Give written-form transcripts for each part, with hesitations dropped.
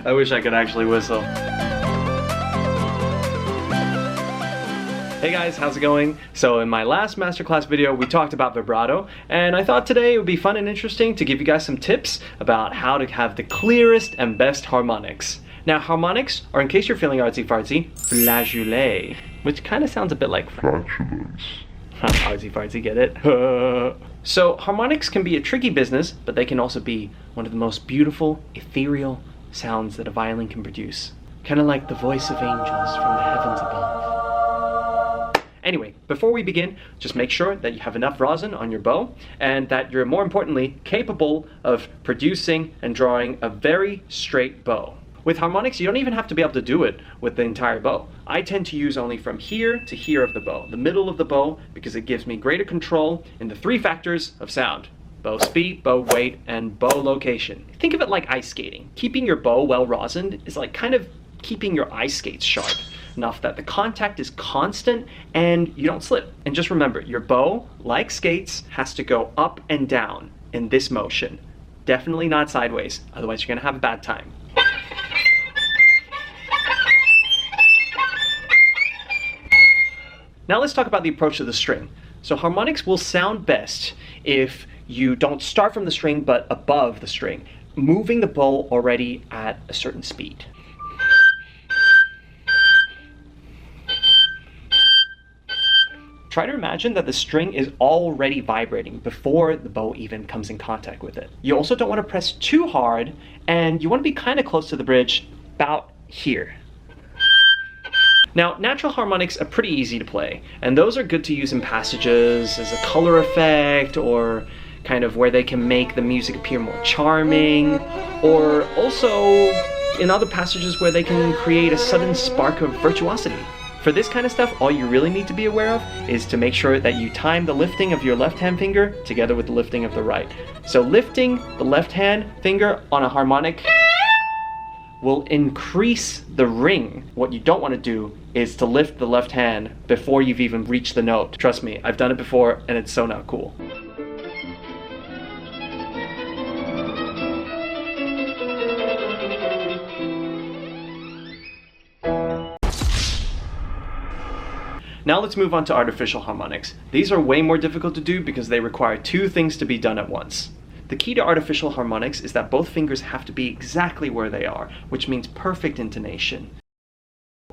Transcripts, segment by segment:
I wish I could actually whistle. Hey guys, how's it going? So in my last masterclass video, we talked about vibrato, and I thought today it would be fun and interesting to give you guys some tips about how to have the clearest and best harmonics. Now, harmonics are, in case you're feeling artsy-fartsy, flageolet, which kind of sounds a bit like flatulence. Artsy-fartsy, get it? So harmonics can be a tricky business, but they can also be one of the most beautiful, ethereal sounds that a violin can produce. Kind of like the voice of angels from the heavens above. Anyway, before we begin, just make sure that you have enough rosin on your bow and that you're, more importantly, capable of producing and drawing a very straight bow. With harmonics, you don't even have to be able to do it with the entire bow. I tend to use only from here to here of the bow, the middle of the bow, because it gives me greater control in the three factors of sound: bow speed, bow weight, and bow location. Think of it like ice skating. Keeping your bow well rosined is like kind of keeping your ice skates sharp enough that the contact is constant and you don't slip. And just remember, your bow, like skates, has to go up and down in this motion. Definitely not sideways, otherwise you're gonna have a bad time. Now let's talk about the approach to the string. So harmonics will sound best if you don't start from the string but above the string, moving the bow already at a certain speed. Try to imagine that the string is already vibrating before the bow even comes in contact with it. You also don't want to press too hard, and you want to be kind of close to the bridge, about here. Now, natural harmonics are pretty easy to play, and those are good to use in passages as a color effect, or kind of where they can make the music appear more charming, or also in other passages where they can create a sudden spark of virtuosity. For this kind of stuff, all you really need to be aware of is to make sure that you time the lifting of your left hand finger together with the lifting of the right. So lifting the left hand finger on a harmonic will increase the ring. What you don't want to do is to lift the left hand before you've even reached the note. Trust me, I've done it before and it's so not cool. Now let's move on to artificial harmonics. These are way more difficult to do because they require two things to be done at once. The key to artificial harmonics is that both fingers have to be exactly where they are, which means perfect intonation.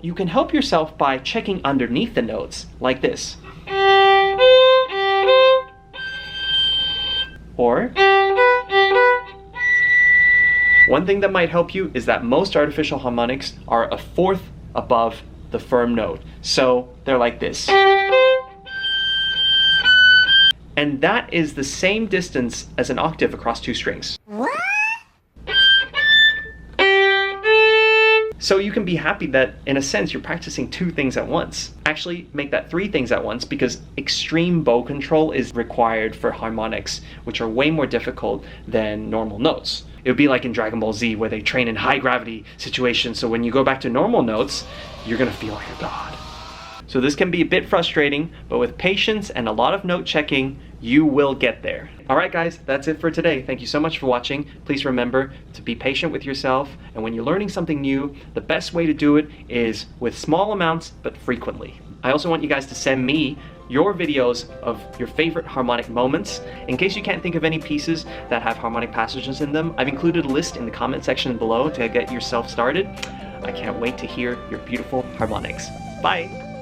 You can help yourself by checking underneath the notes, like this. Or, one thing that might help you is that most artificial harmonics are a fourth above the firm note. So they're like this. And that is the same distance as an octave across two strings. What? So you can be happy that, in a sense, you're practicing two things at once. Actually, make that three things at once, because extreme bow control is required for harmonics, which are way more difficult than normal notes. It would be like in Dragon Ball Z, where they train in high gravity situations, so when you go back to normal notes, you're gonna feel like a god. So this can be a bit frustrating, but with patience and a lot of note checking, you will get there. Alright guys, that's it for today. Thank you so much for watching. Please remember to be patient with yourself, and when you're learning something new, the best way to do it is with small amounts, but frequently. I also want you guys to send me your videos of your favorite harmonic moments. In case you can't think of any pieces that have harmonic passages in them, I've included a list in the comment section below to get yourself started. I can't wait to hear your beautiful harmonics. Bye!